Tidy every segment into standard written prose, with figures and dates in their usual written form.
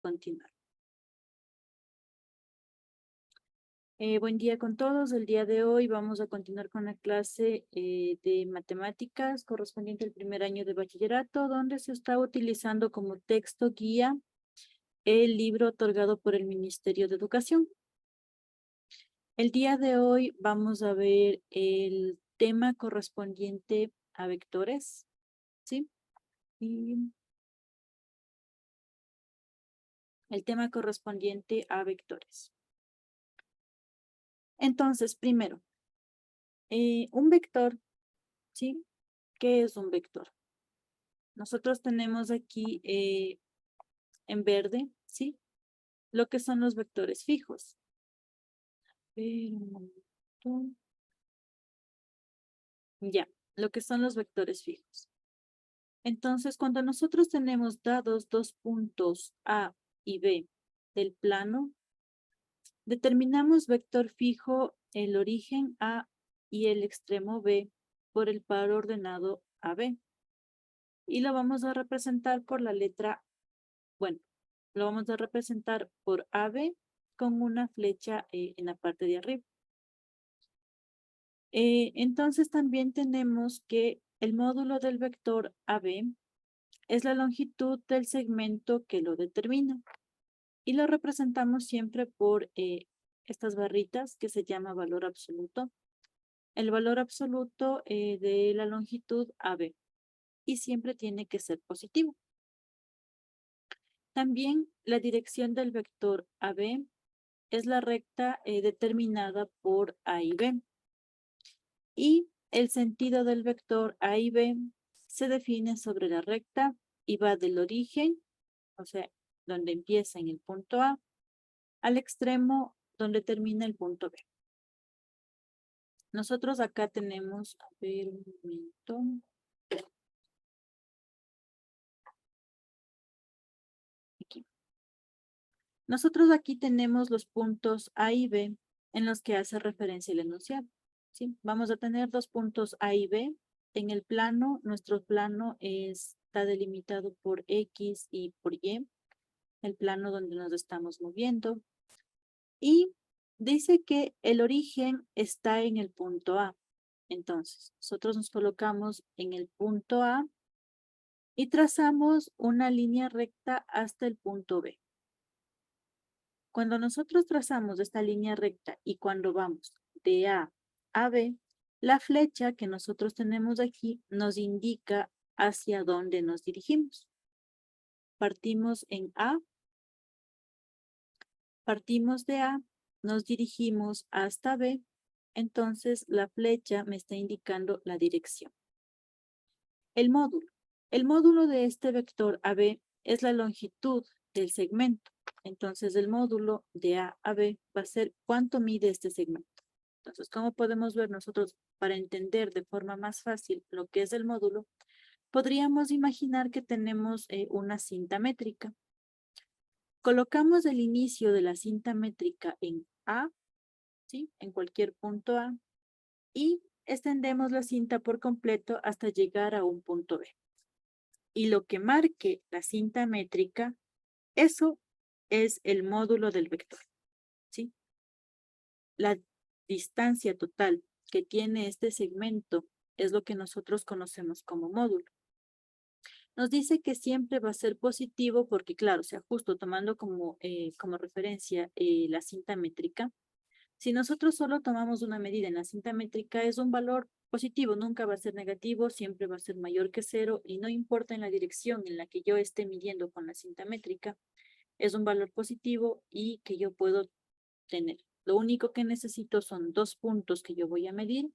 continuar. Buen día con todos. El día de hoy vamos a continuar con la clase de matemáticas correspondiente al primer año de bachillerato, donde se está utilizando como texto guía el libro otorgado por el Ministerio de Educación. El día de hoy vamos a ver el tema correspondiente a vectores, ¿sí? Y el tema correspondiente a vectores. Entonces, primero, un vector, ¿sí? ¿Qué es un vector? Nosotros tenemos aquí en verde, ¿sí? Lo que son los vectores fijos. Un momento. Ya, lo que son los vectores fijos. Entonces, cuando nosotros tenemos dados dos puntos A y B del plano, determinamos vector fijo el origen A y el extremo B por el par ordenado AB. Y lo vamos a representar por la letra, bueno, lo vamos a representar por AB con una flecha en la parte de arriba. Entonces también tenemos que el módulo del vector AB es la longitud del segmento que lo determina. Y lo representamos siempre por estas barritas que se llama valor absoluto. El valor absoluto de la longitud AB. Y siempre tiene que ser positivo. También la dirección del vector AB es la recta determinada por A y B. Y el sentido del vector A y B se define sobre la recta y va del origen, o sea, donde empieza en el punto A, al extremo donde termina el punto B. Nosotros acá tenemos, a ver un momento. Aquí. Nosotros aquí tenemos los puntos A y B en los que hace referencia el enunciado. ¿Sí? Vamos a tener dos puntos A y B. En el plano, nuestro plano está delimitado por X y por Y, el plano donde nos estamos moviendo. Y dice que el origen está en el punto A. Entonces, nosotros nos colocamos en el punto A y trazamos una línea recta hasta el punto B. Cuando nosotros trazamos esta línea recta y cuando vamos de A a B, la flecha que nosotros tenemos aquí nos indica hacia dónde nos dirigimos. Partimos en A, partimos de A, nos dirigimos hasta B, entonces la flecha me está indicando la dirección. El módulo. El módulo de este vector AB es la longitud del segmento. Entonces, el módulo de A a B va a ser cuánto mide este segmento. Entonces, ¿cómo podemos ver nosotros para entender de forma más fácil lo que es el módulo? Podríamos imaginar que tenemos una cinta métrica. Colocamos el inicio de la cinta métrica en A, ¿sí? En cualquier punto A, y extendemos la cinta por completo hasta llegar a un punto B. Y lo que marque la cinta métrica, eso es el módulo del vector, ¿sí? La distancia total que tiene este segmento es lo que nosotros conocemos como módulo. Nos dice que siempre va a ser positivo porque, claro, o sea, justo tomando como referencia la cinta métrica, si nosotros solo tomamos una medida en la cinta métrica es un valor positivo, nunca va a ser negativo, siempre va a ser mayor que 0 y no importa en la dirección en la que yo esté midiendo con la cinta métrica, es un valor positivo y que yo puedo tener. Lo único que necesito son dos puntos que yo voy a medir.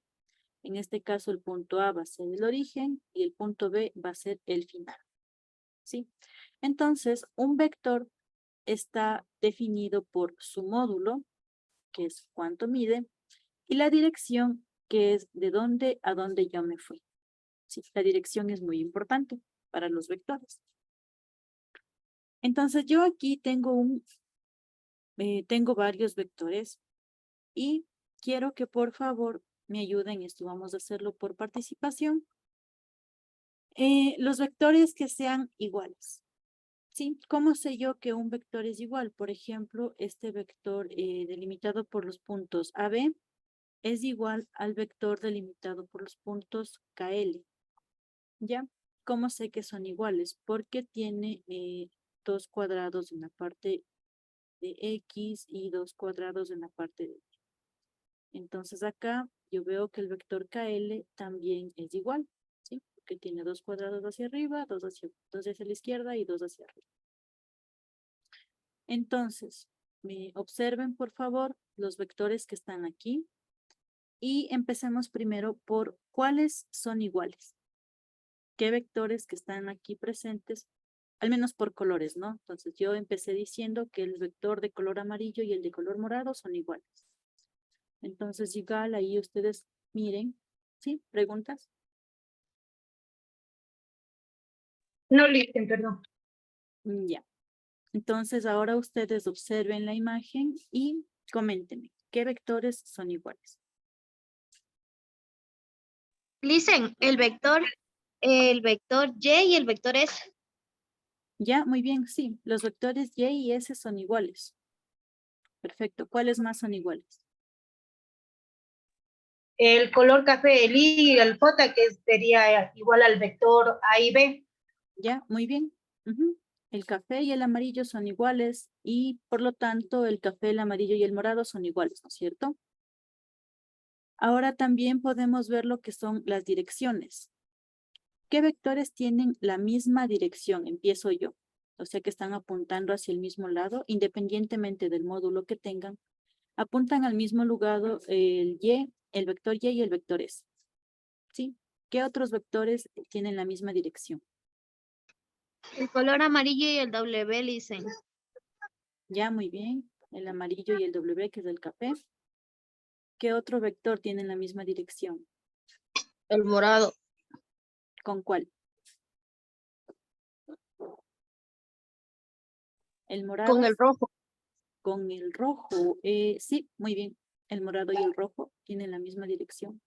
En este caso el punto A va a ser el origen y el punto B va a ser el final. ¿Sí? Entonces, un vector está definido por su módulo, que es cuánto mide, y la dirección, que es de dónde a dónde yo me fui. Sí, la dirección es muy importante para los vectores. Entonces yo aquí tengo varios vectores y quiero que por favor me ayuden. Esto vamos a hacerlo por participación. Los vectores que sean iguales. ¿Sí? ¿Cómo sé yo que un vector es igual? Por ejemplo, este vector delimitado por los puntos AB es igual al vector delimitado por los puntos KL. ¿Ya? ¿Cómo sé que son iguales? Porque tiene dos cuadrados en la parte de X y dos cuadrados en la parte de Y. Entonces acá yo veo que el vector KL también es igual, ¿sí? Porque tiene dos cuadrados hacia arriba, dos hacia la izquierda y dos hacia arriba. Entonces, observen por favor los vectores que están aquí y empecemos primero por cuáles son iguales. ¿Qué vectores que están aquí presentes? Al menos por colores, ¿no? Entonces yo empecé diciendo que el vector de color amarillo y el de color morado son iguales. Entonces igual ahí ustedes miren, ¿sí? ¿Preguntas? No, listen, perdón. Ya. Entonces ahora ustedes observen la imagen y coméntenme, ¿qué vectores son iguales? Listen, el vector Y y el vector S. Ya, muy bien, sí. Los vectores Y y S son iguales. Perfecto. ¿Cuáles más son iguales? El color café, el I y el J, que sería igual al vector A y B. Ya, muy bien. Ujú. El café y el amarillo son iguales y por lo tanto el café, el amarillo y el morado son iguales, ¿no es cierto? Ahora también podemos ver lo que son las direcciones. ¿Qué vectores tienen la misma dirección? Empiezo yo. O sea que están apuntando hacia el mismo lado, independientemente del módulo que tengan. Apuntan al mismo lugar el Y, el vector Y y el vector S. ¿Sí? ¿Qué otros vectores tienen la misma dirección? El color amarillo y el W, listen. Ya, muy bien. El amarillo y el W, que es el café. ¿Qué otro vector tiene la misma dirección? El morado. ¿Con cuál? El morado Con el rojo. con el rojo. Sí, muy bien. El morado y el rojo tienen la misma dirección.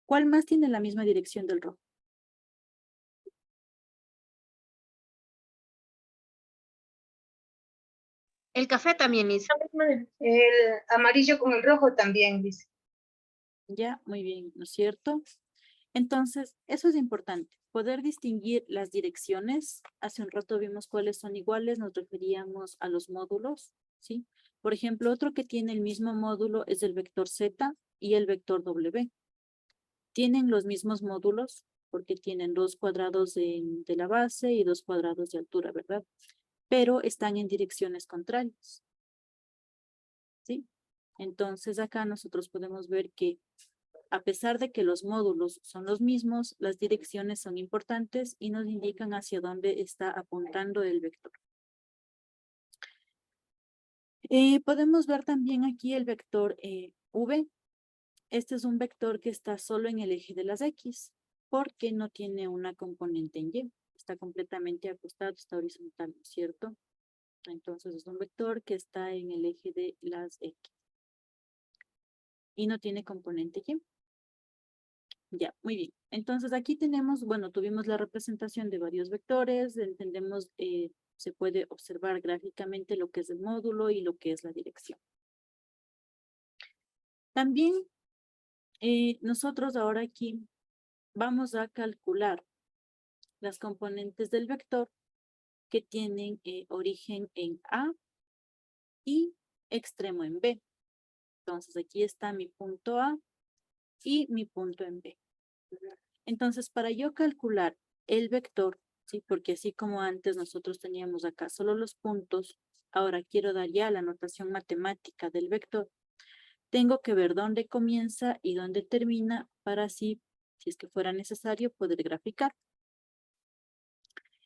¿Cuál más tiene la misma dirección del rojo? El café también, listen. El amarillo con el rojo también, dice. Ya, muy bien, ¿no es cierto? Entonces, eso es importante, poder distinguir las direcciones. Hace un rato vimos cuáles son iguales, nos referíamos a los módulos, ¿sí? Por ejemplo, otro que tiene el mismo módulo es el vector Z y el vector W. Tienen los mismos módulos porque tienen dos cuadrados de la base y dos cuadrados de altura, ¿verdad? Pero están en direcciones contrarias, ¿sí? Entonces acá nosotros podemos ver que a pesar de que los módulos son los mismos, las direcciones son importantes y nos indican hacia dónde está apuntando el vector. Podemos ver también aquí el vector V. Este es un vector que está solo en el eje de las X, porque no tiene una componente en Y. Está completamente acostado, está horizontal, ¿no es cierto? Entonces es un vector que está en el eje de las X. Y no tiene componente Y. Ya, muy bien. Entonces aquí tenemos, bueno, tuvimos la representación de varios vectores, entendemos, se puede observar gráficamente lo que es el módulo y lo que es la dirección. También nosotros ahora aquí vamos a calcular las componentes del vector que tienen origen en A y extremo en B. Entonces aquí está mi punto A y mi punto en B. Entonces, para yo calcular el vector, ¿sí? Porque así como antes nosotros teníamos acá solo los puntos, ahora quiero dar ya la notación matemática del vector. Tengo que ver dónde comienza y dónde termina para así, si es que fuera necesario, poder graficar.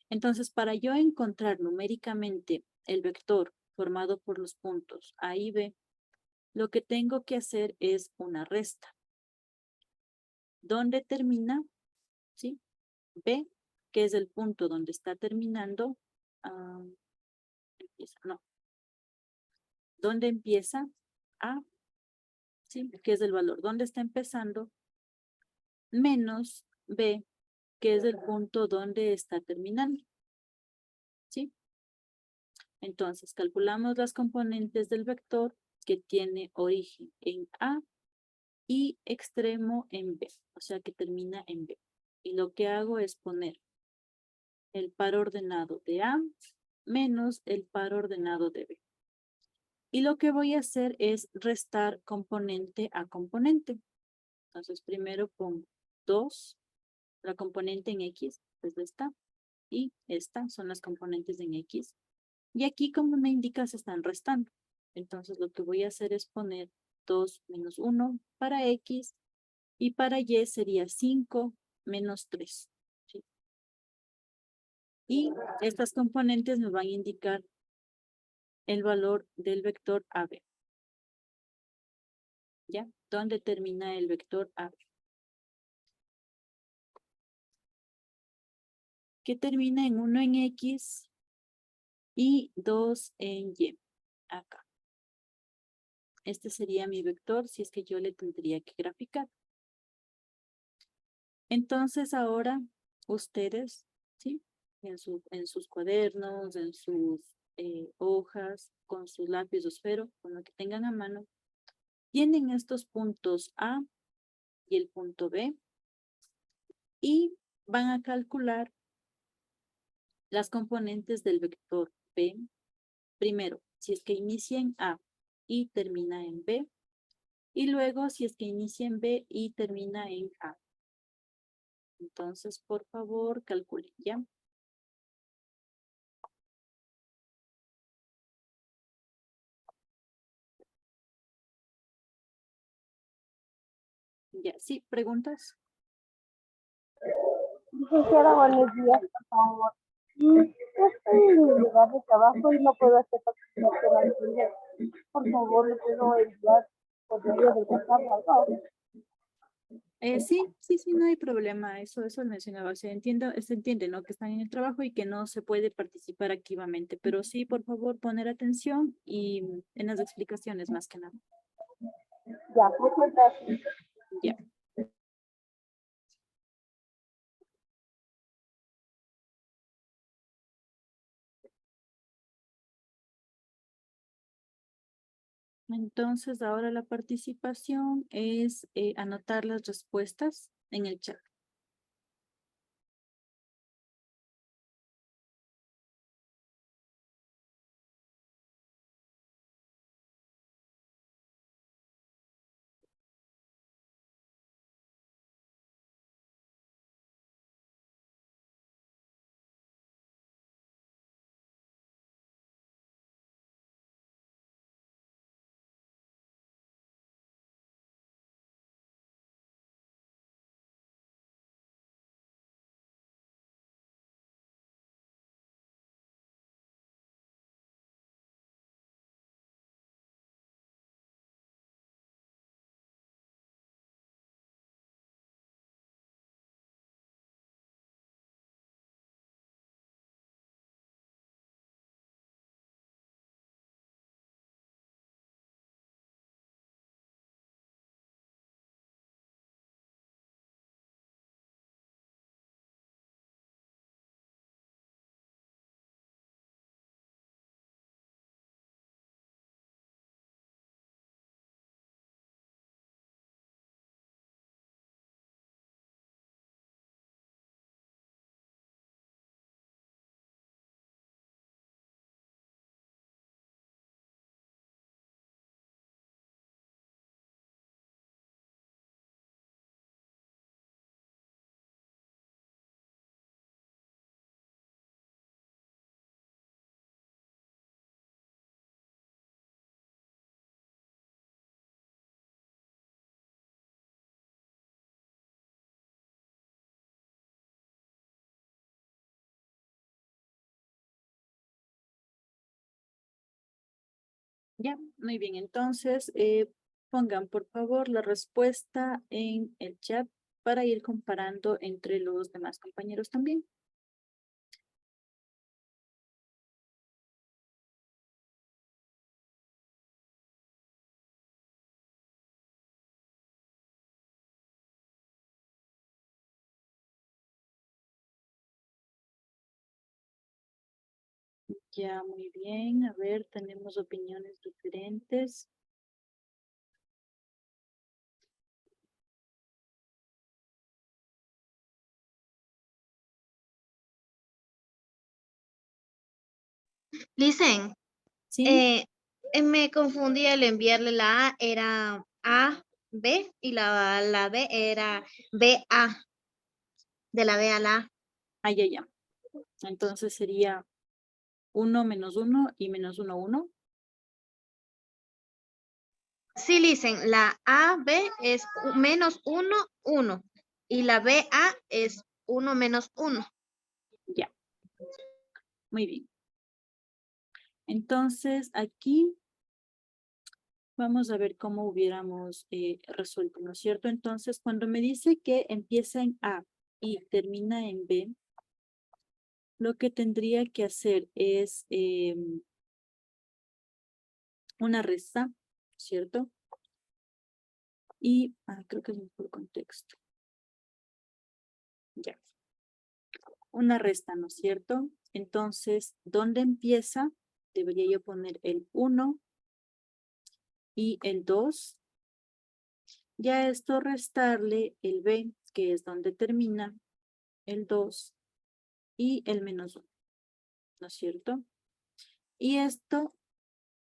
Entonces, para yo encontrar numéricamente el vector formado por los puntos A y B, lo que tengo que hacer es una resta. ¿Dónde termina? ¿Sí? B, que es el punto donde está terminando, no. ¿Dónde empieza? A, ¿sí? Que es el valor. ¿Dónde está empezando? Menos B, que es el punto donde está terminando. Entonces, calculamos las componentes del vector que tiene origen en A y extremo en B, o sea que termina en B. Y lo que hago es poner el par ordenado de A menos el par ordenado de B. Y lo que voy a hacer es restar componente a componente. Entonces, primero pongo 2, la componente en X, pues esta, y esta son las componentes en X. Y aquí, como me indica, se están restando. Entonces, lo que voy a hacer es poner 2 menos 1 para X, y para Y sería 5 menos 3. ¿Sí? Y estas componentes me van a indicar el valor del vector AB. ¿Ya? ¿Dónde termina el vector AB? Que termina en 1 en X y 2 en Y. Acá. Este sería mi vector si es que yo le tendría que graficar. Entonces ahora ustedes, ¿sí? En sus cuadernos, en sus hojas, con sus lápiz o esfero, con lo que tengan a mano, tienen estos puntos A y el punto B y van a calcular las componentes del vector B. Primero, si es que inicia en A y termina en B, y luego si es que inicia en B y termina en A. Entonces, por favor, calculen, ¿ya? Ya, sí, ¿preguntas? Licenciada, buenos días, por favor. Estoy en mi lugar de trabajo y no puedo hacer participación al proyecto. Por favor, ¿le puedo enviar por medio de WhatsApp o algo? Sí, no hay problema. Eso mencionaba. Se entiende, ¿no? Que están en el trabajo y que no se puede participar activamente. Pero sí, por favor, poner atención y en las explicaciones más que nada. Ya, muchas gracias. Ya. Entonces, ahora la participación es anotar las respuestas en el chat. Ya, muy bien. Entonces, pongan por favor la respuesta en el chat para ir comparando entre los demás compañeros también. Ya, muy bien. A ver, tenemos opiniones diferentes. Listen, ¿Sí? me confundí al enviarle la A, era A, B, y la B era B, A, de la B a la A. Ah, ya, ya. Entonces sería 1 menos 1 y menos 1, 1. Sí, listen, la A, B es menos 1, 1, y la B, A es 1 menos 1. Ya. Muy bien. Entonces, aquí vamos a ver cómo hubiéramos resuelto, ¿no es cierto? Entonces, cuando me dice que empieza en A y termina en B, lo que tendría que hacer es una resta, ¿cierto? Y creo que es por contexto. Ya. Una resta, ¿no es cierto? Entonces, ¿dónde empieza? Debería yo poner el 1 y el 2. Ya esto restarle el B, que es donde termina, el 2 y el menos 1, ¿no es cierto? Y esto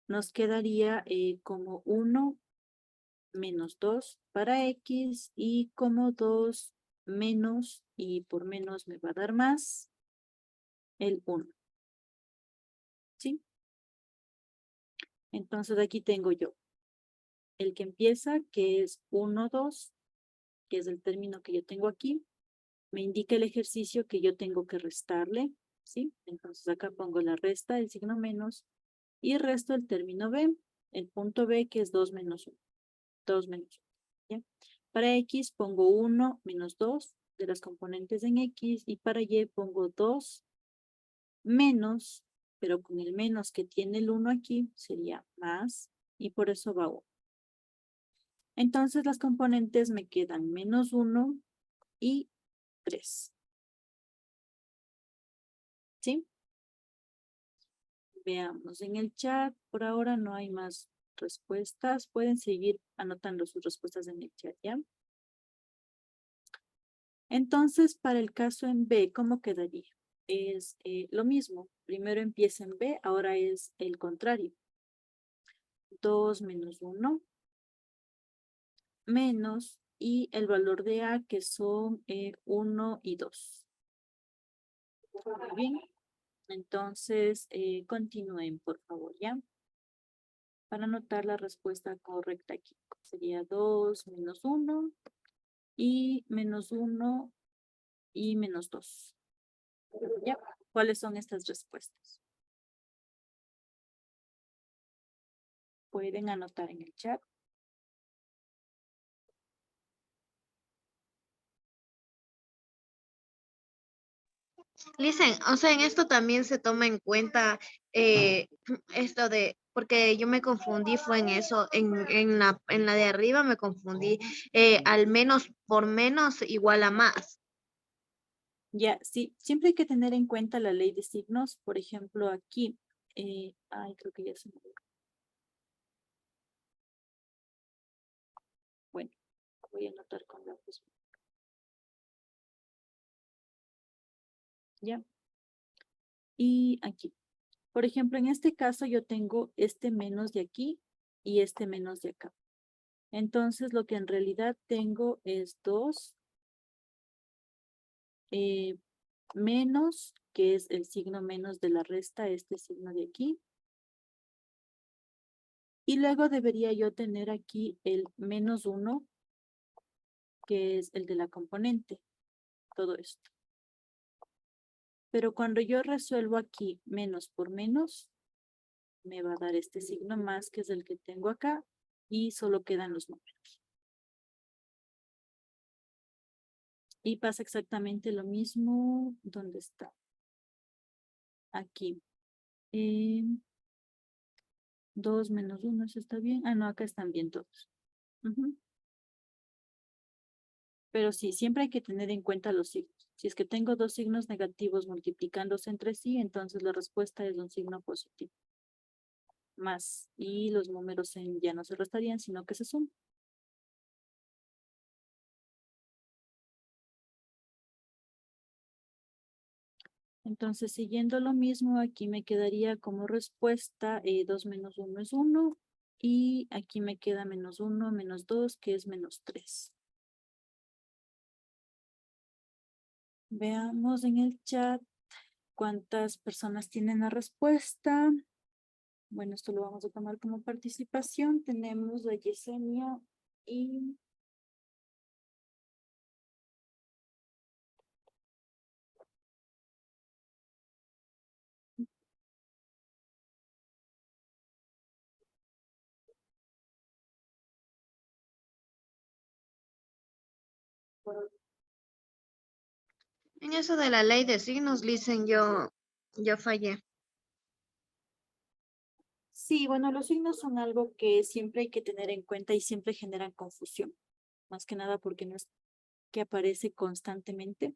nos quedaría como 1 menos 2 para X y como 2 menos, y por menos me va a dar más, el 1. ¿Sí? Entonces aquí tengo yo el que empieza, que es 1, 2, que es el término que yo tengo aquí. Me indica el ejercicio que yo tengo que restarle, ¿sí? Entonces acá pongo la resta, el signo menos, y resto el término B, el punto B, que es 2 menos 1. 2 menos 1, ¿ya? Para X pongo 1 menos 2 de las componentes en X, y para Y pongo 2 menos, pero con el menos que tiene el 1 aquí, sería más, y por eso va 1. Entonces las componentes me quedan menos 1 y 3. ¿Sí? Veamos en el chat. Por ahora no hay más respuestas. Pueden seguir anotando sus respuestas en el chat, ¿ya? Entonces, para el caso en B, ¿cómo quedaría? Es lo mismo. Primero empieza en B, ahora es el contrario. 2 menos 1 menos, y el valor de A, que son 1 y 2. Muy bien. Entonces, continúen, por favor, ¿ya? Para anotar la respuesta correcta aquí. Sería 2 menos 1 y menos 1 y menos 2. ¿Ya? ¿Cuáles son estas respuestas? Pueden anotar en el chat. Listen, o sea, en esto también se toma en cuenta esto de, porque yo me confundí, fue en eso, en la de arriba me confundí, al menos por menos igual a más. Ya, sí, siempre hay que tener en cuenta la ley de signos. Por ejemplo, aquí, creo que ya se me olvidó. Bueno, voy a anotar con lápiz. Ya. Y aquí. Por ejemplo, en este caso yo tengo este menos de aquí y este menos de acá. Entonces, lo que en realidad tengo es 2 menos, que es el signo menos de la resta, este signo de aquí. Y luego debería yo tener aquí el menos 1, que es el de la componente, todo esto. Pero cuando yo resuelvo aquí menos por menos, me va a dar este signo más, que es el que tengo acá, y solo quedan los números. Y pasa exactamente lo mismo. ¿Dónde está? Aquí. 2 menos 1, ¿eso está bien? Ah, no, acá están bien todos. Pero sí, siempre hay que tener en cuenta los signos. Si es que tengo dos signos negativos multiplicándose entre sí, entonces la respuesta es un signo positivo. Más, y los números ya no se restarían, sino que se suman. Entonces, siguiendo lo mismo, aquí me quedaría como respuesta 2 menos 1 es 1. Y aquí me queda menos 1, menos 2, que es menos 3. Veamos en el chat cuántas personas tienen la respuesta. Bueno, esto lo vamos a tomar como participación. Tenemos a Yesenia y... En eso de la ley de signos, dicen yo fallé. Sí, bueno, los signos son algo que siempre hay que tener en cuenta y siempre generan confusión. Más que nada porque no es que aparece constantemente,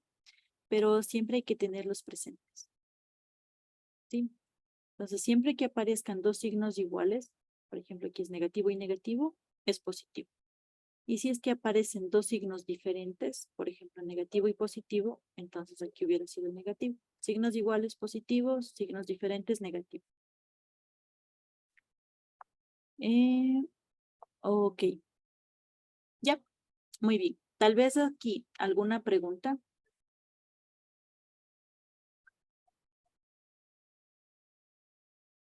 pero siempre hay que tenerlos presentes. ¿Sí? Entonces, siempre que aparezcan dos signos iguales, por ejemplo, aquí es negativo y negativo, es positivo. Y si es que aparecen dos signos diferentes, por ejemplo, negativo y positivo, entonces aquí hubiera sido negativo. Signos iguales positivos, signos diferentes negativos. Ok. Ya, muy bien. Tal vez aquí alguna pregunta.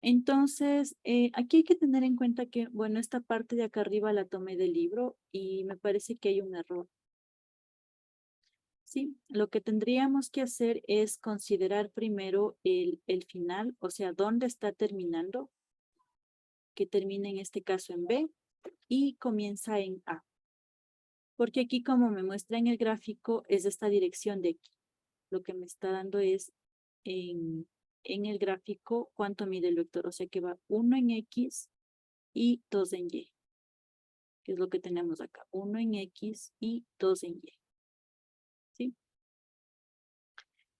Entonces, aquí hay que tener en cuenta que, bueno, esta parte de acá arriba la tomé del libro y me parece que hay un error. Sí, lo que tendríamos que hacer es considerar primero el final, o sea, dónde está terminando, que termina en este caso en B y comienza en A. Porque aquí, como me muestra en el gráfico, es esta dirección de aquí. Lo que me está dando es en el gráfico cuánto mide el vector, o sea que va 1 en X y 2 en Y, que es lo que tenemos acá, 1 en X y 2 en Y. ¿Sí?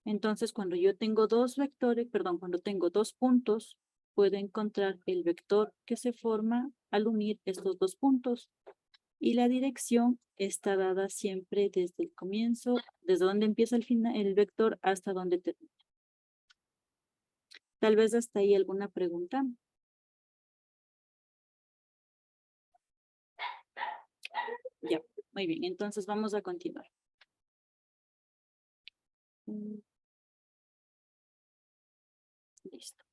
Entonces, cuando yo tengo dos vectores, perdón, cuando tengo dos puntos, puedo encontrar el vector que se forma al unir estos dos puntos. Y la dirección está dada siempre desde el comienzo, desde donde empieza el final, el vector hasta donde termina. Tal vez hasta ahí alguna pregunta. Ya, muy bien. Entonces vamos a continuar. Listo.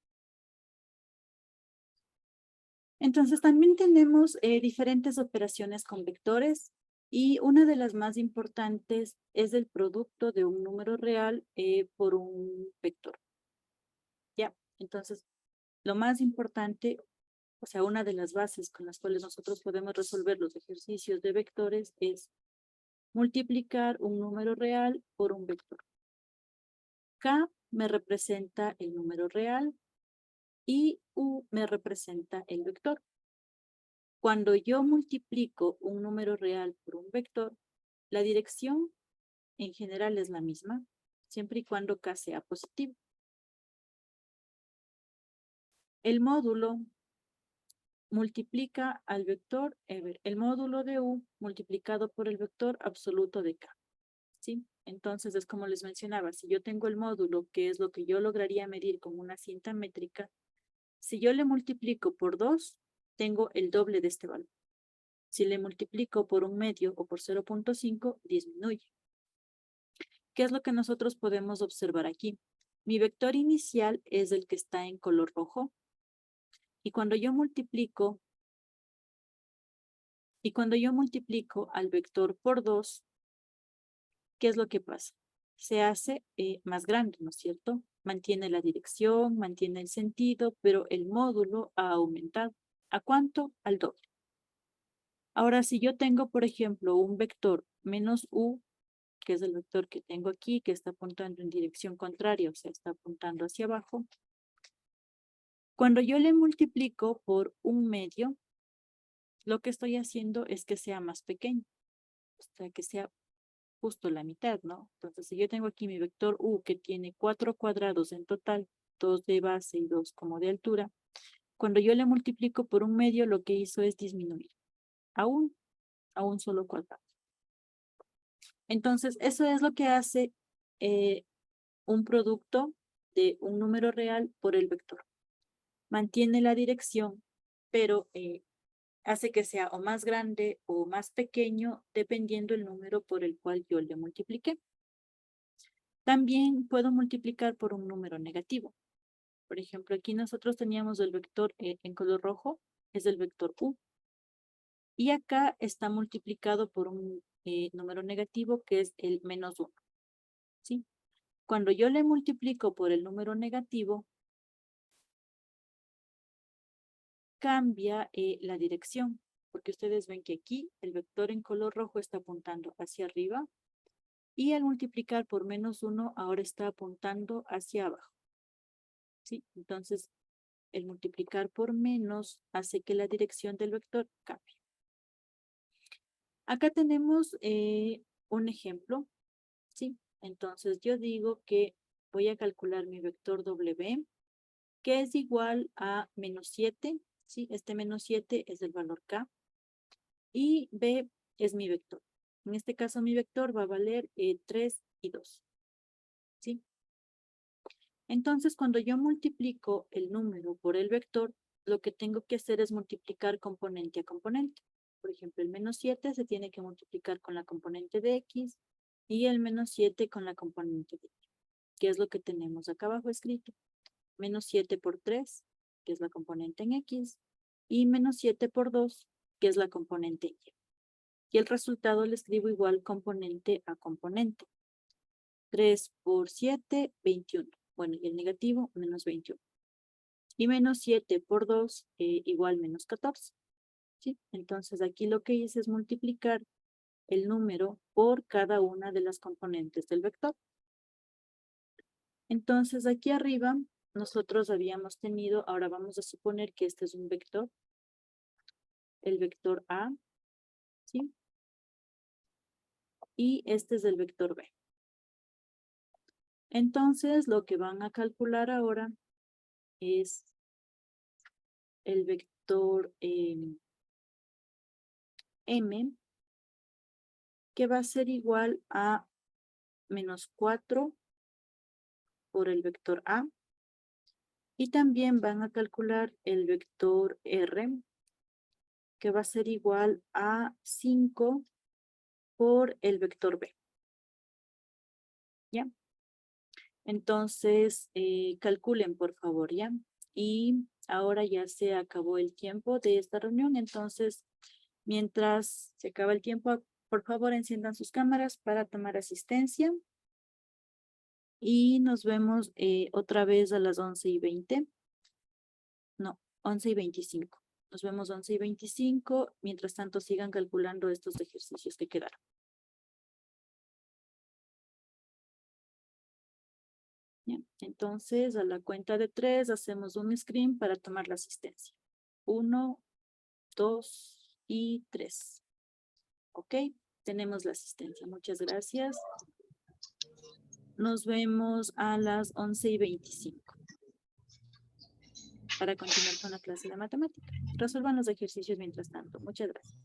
Entonces también tenemos diferentes operaciones con vectores y una de las más importantes es el producto de un número real por un vector. Ya, entonces lo más importante, o sea, una de las bases con las cuales nosotros podemos resolver los ejercicios de vectores es multiplicar un número real por un vector. K me representa el número real y U me representa el vector. Cuando yo multiplico un número real por un vector, la dirección en general es la misma, siempre y cuando K sea positivo. El módulo multiplica al vector, el módulo de U multiplicado por el vector absoluto de K. ¿Sí? Entonces es como les mencionaba, si yo tengo el módulo, que es lo que yo lograría medir con una cinta métrica, si yo le multiplico por 2, tengo el doble de este valor. Si le multiplico por 1/2 o por 0.5, disminuye. ¿Qué es lo que nosotros podemos observar aquí? Mi vector inicial es el que está en color rojo. Y cuando yo multiplico al vector por 2, ¿qué es lo que pasa? Se hace más grande, ¿no es cierto? Mantiene la dirección, mantiene el sentido, pero el módulo ha aumentado. ¿A cuánto? Al doble. Ahora, si yo tengo, por ejemplo, un vector menos U, que es el vector que tengo aquí, que está apuntando en dirección contraria, o sea, está apuntando hacia abajo. Cuando yo le multiplico por 1/2, lo que estoy haciendo es que sea más pequeño, o sea, que sea justo la mitad, ¿no? Entonces, si yo tengo aquí mi vector U que tiene 4 cuadrados en total, 2 de base y 2 como de altura, cuando yo le multiplico por un medio, lo que hizo es disminuir a un solo cuadrado. Entonces, eso es lo que hace un producto de un número real por el vector. Mantiene la dirección, pero hace que sea o más grande o más pequeño dependiendo el número por el cual yo le multipliqué. También puedo multiplicar por un número negativo. Por ejemplo, aquí nosotros teníamos el vector en color rojo, es el vector U. Y acá está multiplicado por un número negativo que es el -1. ¿Sí? Cuando yo le multiplico por el número negativo, cambia la dirección, porque ustedes ven que aquí el vector en color rojo está apuntando hacia arriba y al multiplicar por -1 ahora está apuntando hacia abajo. ¿Sí? Entonces, el multiplicar por menos hace que la dirección del vector cambie. Acá tenemos un ejemplo, ¿sí? Entonces, yo digo que voy a calcular mi vector W, que es igual a -7, ¿sí? Este -7 es el valor K, y B es mi vector. En este caso, mi vector va a valer 3 y 2, ¿sí? Entonces, cuando yo multiplico el número por el vector, lo que tengo que hacer es multiplicar componente a componente. Por ejemplo, el -7 se tiene que multiplicar con la componente de X y el -7 con la componente de Y, que es lo que tenemos acá abajo escrito. -7 por 3, que es la componente en X, y -7 por 2, que es la componente Y. Y el resultado le escribo igual componente a componente. 3 por 7, 21. Bueno, y el negativo, -21. Y -7 por 2, igual -14. ¿Sí? Entonces aquí lo que hice es multiplicar el número por cada una de las componentes del vector. Entonces aquí arriba nosotros habíamos tenido, ahora vamos a suponer que este es un vector, el vector A, ¿sí? Y este es el vector B. Entonces lo que van a calcular ahora es el vector M, que va a ser igual a -4 por el vector A. Y también van a calcular el vector R, que va a ser igual a 5 por el vector B. ¿Ya? Entonces, calculen por favor, ¿ya? Y ahora ya se acabó el tiempo de esta reunión, entonces, mientras se acaba el tiempo, por favor enciendan sus cámaras para tomar asistencia. Y nos vemos otra vez a las 11:20. No, 11:25. Nos vemos 11:25. Mientras tanto, sigan calculando estos ejercicios que quedaron. Bien, entonces, a la cuenta de 3, hacemos un screen para tomar la asistencia. 1, 2 y 3. Ok, tenemos la asistencia. Muchas gracias. Nos vemos a las 11:25 para continuar con la clase de matemática. Resuelvan los ejercicios mientras tanto. Muchas gracias.